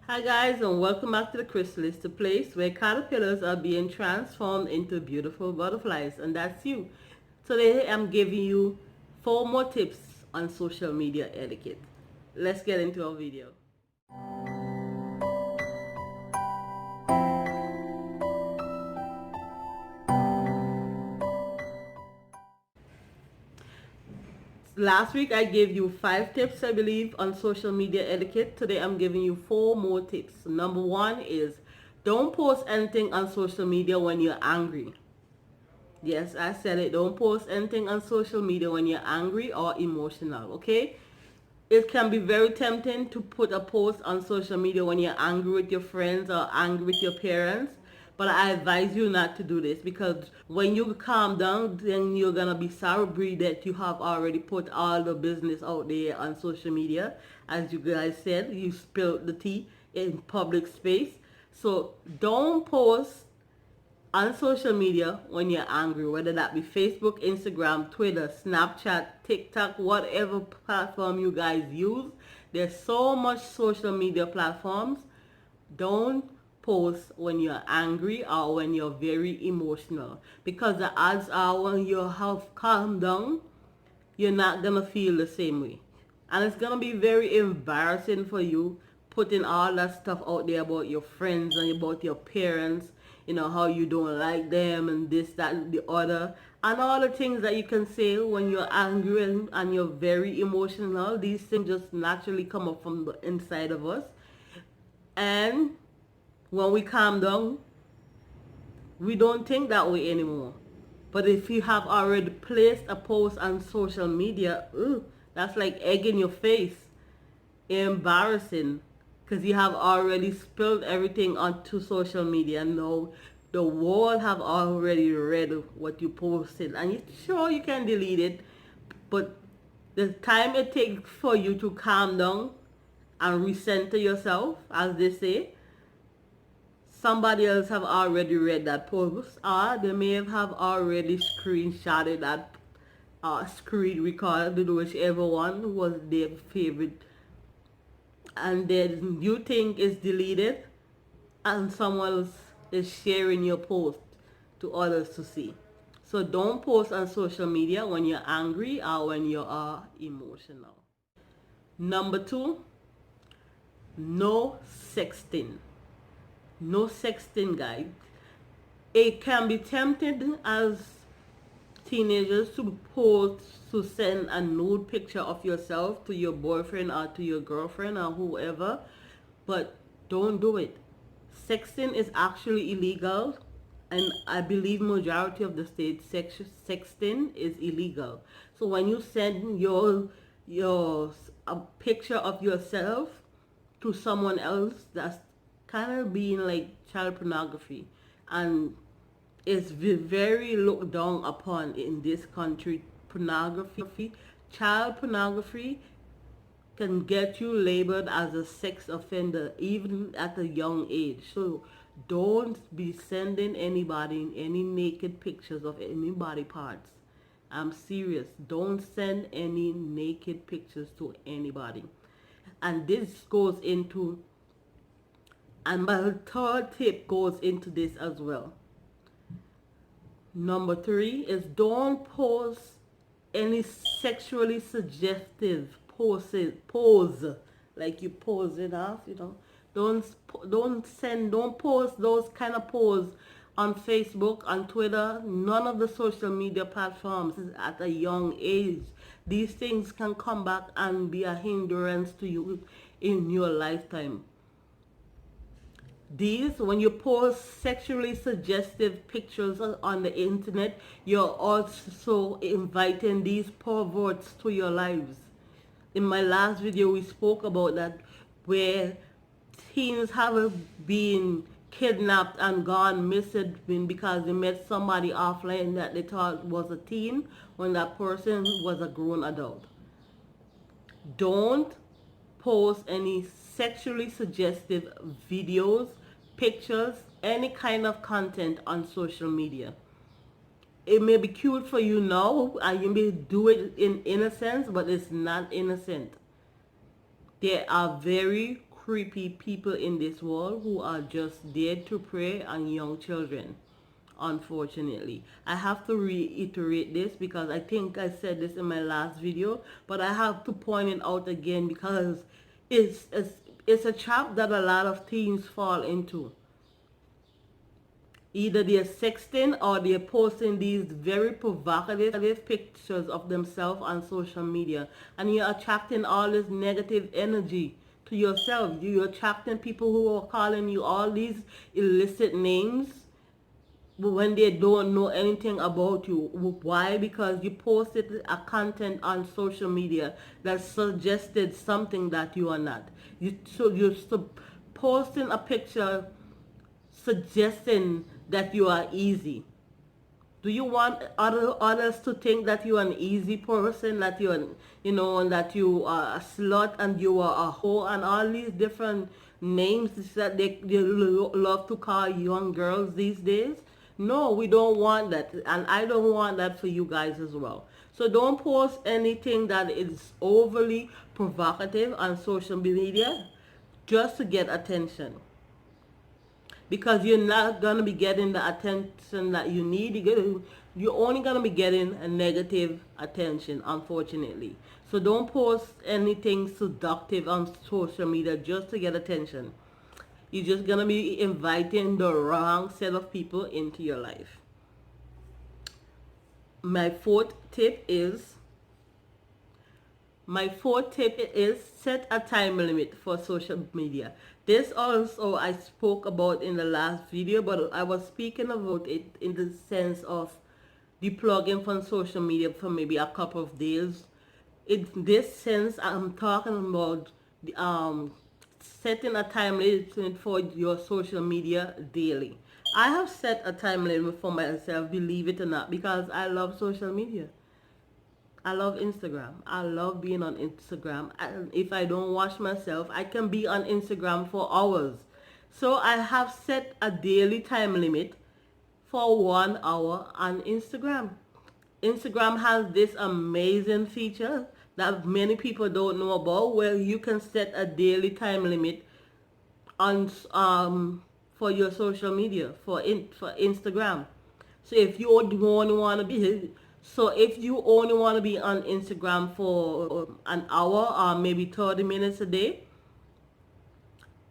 Hi guys, and welcome back to the CHRYSALIS, the place where caterpillars are being transformed into beautiful butterflies, and that's you. Today I'm giving you 4 more tips on social media etiquette. Let's get into our video. Last week I gave you 5 tips, I believe, on social media etiquette. Today I'm giving you 4 more tips. Number 1 is don't post anything on social media when you're angry. Yes, I said it. Don't post anything on social media when you're angry or emotional, okay? It can be very tempting to put a post on social media when you're angry with your friends or angry with your parents. But I advise you not to do this, because when you calm down, then you're going to be sorry that you have already put all the business out there on social media. As you guys said, you spilled the tea in public space. So don't post on social media when you're angry, whether that be Facebook, Instagram, Twitter, Snapchat, TikTok, whatever platform you guys use. There's so much social media platforms. Don't post when you're angry or when you're very emotional, because the odds are when you have calmed down, you're not gonna feel the same way, and it's gonna be very embarrassing for you putting all that stuff out there about your friends and about your parents, how you don't like them and this, that, and the other, and all the things that you can say when you're angry and you're very emotional. These things just naturally come up from the inside of us, and when we calm down, we don't think that way anymore. But if you have already placed a post on social media, that's like egg in your face. Embarrassing, because you have already spilled everything onto social media. Now the world have already read what you posted, and you sure you can delete it, but the time it takes for you to calm down and recenter yourself, as they say, somebody else have already read that post, or they may have already screenshotted that, screen recorded, whichever one was their favorite, and then you think it's deleted, and someone else is sharing your post to others to see. So don't post on social media when you're angry or when you are emotional. Number 2, no sexting. No sexting, guys. It can be tempting as teenagers to post, to send a nude picture of yourself to your boyfriend or to your girlfriend or whoever, but don't do it. Sexting is actually illegal, and I believe majority of the states sexting is illegal. So when you send your a picture of yourself to someone else, that's kind of being like child pornography, and it's very looked down upon in this country. Pornography, child pornography, can get you labeled as a sex offender even at a young age. So don't be sending anybody any naked pictures of any body parts. I'm serious. Don't send any naked pictures to anybody. And this goes into, and my third tip goes into this as well. Number 3 is don't post any sexually suggestive pose, like you pose it off, don't post those kind of pose on Facebook, on Twitter, none of the social media platforms at a young age. These things can come back and be a hindrance to you in your lifetime. When you post sexually suggestive pictures on the internet, you're also inviting these perverts to your lives. In my last video, we spoke about that, where teens have been kidnapped and gone missing because they met somebody offline that they thought was a teen when that person was a grown adult. Don't post any sexually suggestive videos, pictures, any kind of content on social media. It may be cute for you now, and you may do it in innocence, but it's not innocent. There are very creepy people in this world who are just there to prey on young children. Unfortunately, I have to reiterate this because I think I said this in my last video, but I have to point it out again because it's it's, it's a trap that a lot of teens fall into. Either they're sexting or they're posting these very provocative pictures of themselves on social media, and you're attracting all this negative energy to yourself. You're attracting people who are calling you all these illicit names when they don't know anything about you. Why? Because you posted a content on social media that suggested something that you are not. You're posting a picture suggesting that you are easy. Do you want others to think that you're an easy person, that you're, and that you are a slut and you are a hoe and all these different names that they love to call young girls these days? No, we don't want that, and I don't want that for you guys as well. So don't post anything that is overly provocative on social media just to get attention, because you're not going to be getting the attention that you need. You're only going to be getting a negative attention, unfortunately. So don't post anything seductive on social media just to get attention. You're just going to be inviting the wrong set of people into your life. My fourth tip is set a time limit for social media. This also I spoke about in the last video, but I was speaking about it in the sense of deplugging from social media for maybe a couple of days. In this sense, I'm talking about setting a time limit for your social media daily. I have set a time limit for myself, believe it or not, because I love social media. I love Instagram. I love being on Instagram. And if I don't watch myself, I can be on Instagram for hours. So I have set a daily time limit for 1 hour on Instagram. Instagram has this amazing feature that many people don't know about, where you can set a daily time limit on for your social media for Instagram. So if you only want to be on Instagram for an hour or maybe 30 minutes a day,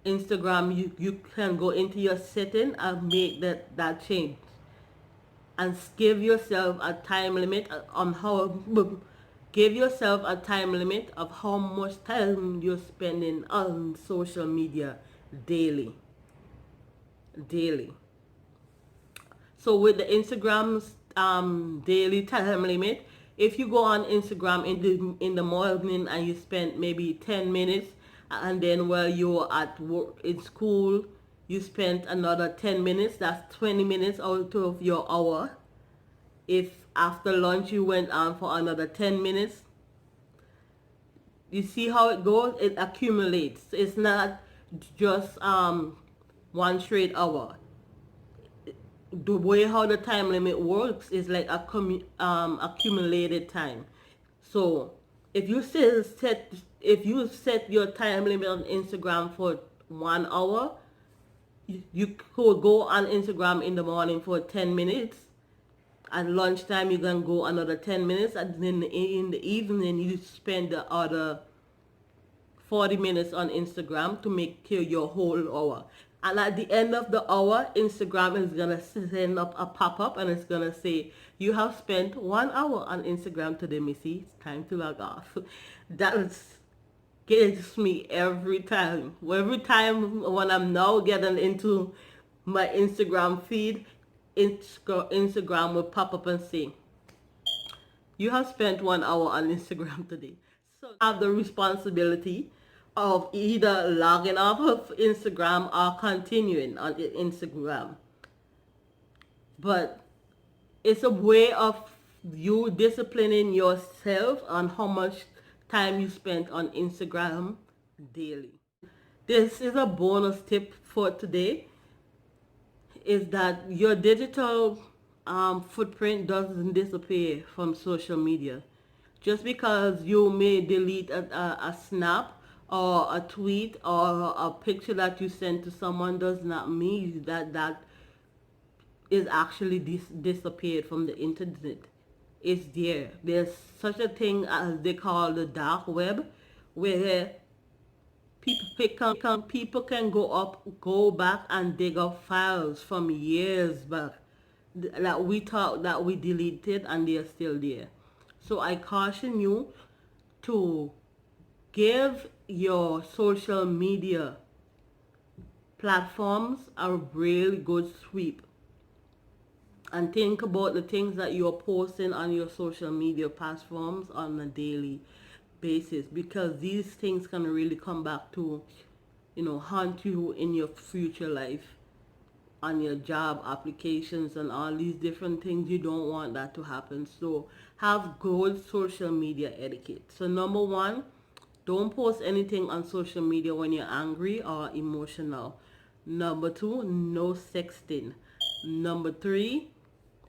Instagram, you can go into your setting and make that change, and give yourself a time limit on of how much time you're spending on social media daily. So with the Instagram's daily time limit, if you go on Instagram in the morning and you spend maybe 10 minutes, and then while you're at work in school you spend another 10 minutes, that's 20 minutes out of your hour. If after lunch you went on for another 10 minutes, you see how it goes? It accumulates. It's not just one straight hour. The way how the time limit works is like accumulated time. So if you set your time limit on Instagram for 1 hour, you could go on Instagram in the morning for 10 minutes. At lunchtime you can go another 10 minutes, and then in the evening you spend the other 40 minutes on Instagram to make your whole hour. And at the end of the hour, Instagram is going to send up a pop-up and it's going to say, you have spent 1 hour on Instagram today, Missy. It's time to log off. That gets me every time. Every time when I'm now getting into my Instagram feed, Instagram will pop up and say, you have spent 1 hour on Instagram today. So I have the responsibility of either logging off of Instagram or continuing on Instagram. But it's a way of you disciplining yourself on how much time you spend on Instagram daily. This is a bonus tip for today, is that your digital footprint doesn't disappear from social media. Just because you may delete a snap or a tweet or a picture that you send to someone does not mean that that is actually disappeared from the internet. It's there. There's such a thing as they call the dark web, where people can go back and dig up files from years back that we thought that we deleted, and they're still there. So I caution you to give your social media platforms a really good sweep and think about the things that you're posting on your social media platforms on a daily basis, because these things can really come back to, haunt you in your future life, on your job applications and all these different things. You don't want that to happen. So have good social media etiquette. So number one, don't post anything on social media when you're angry or emotional. Number two, no sexting. Number three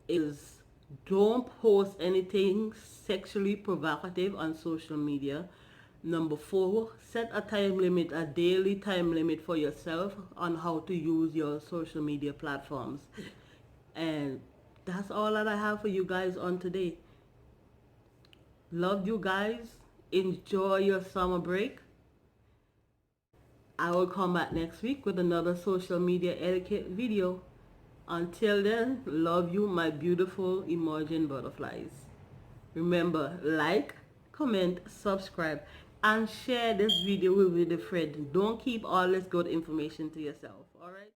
is don't post anything sexually provocative on social media. Number four, set a time limit, a daily time limit for yourself on how to use your social media platforms. And that's all that I have for you guys on today. Love you guys. Enjoy your summer break. I will come back next week with another social media etiquette video. Until then, love you, my beautiful emerging butterflies. Remember, like, comment, subscribe, and share this video with a friend. Don't keep all this good information to yourself. All right?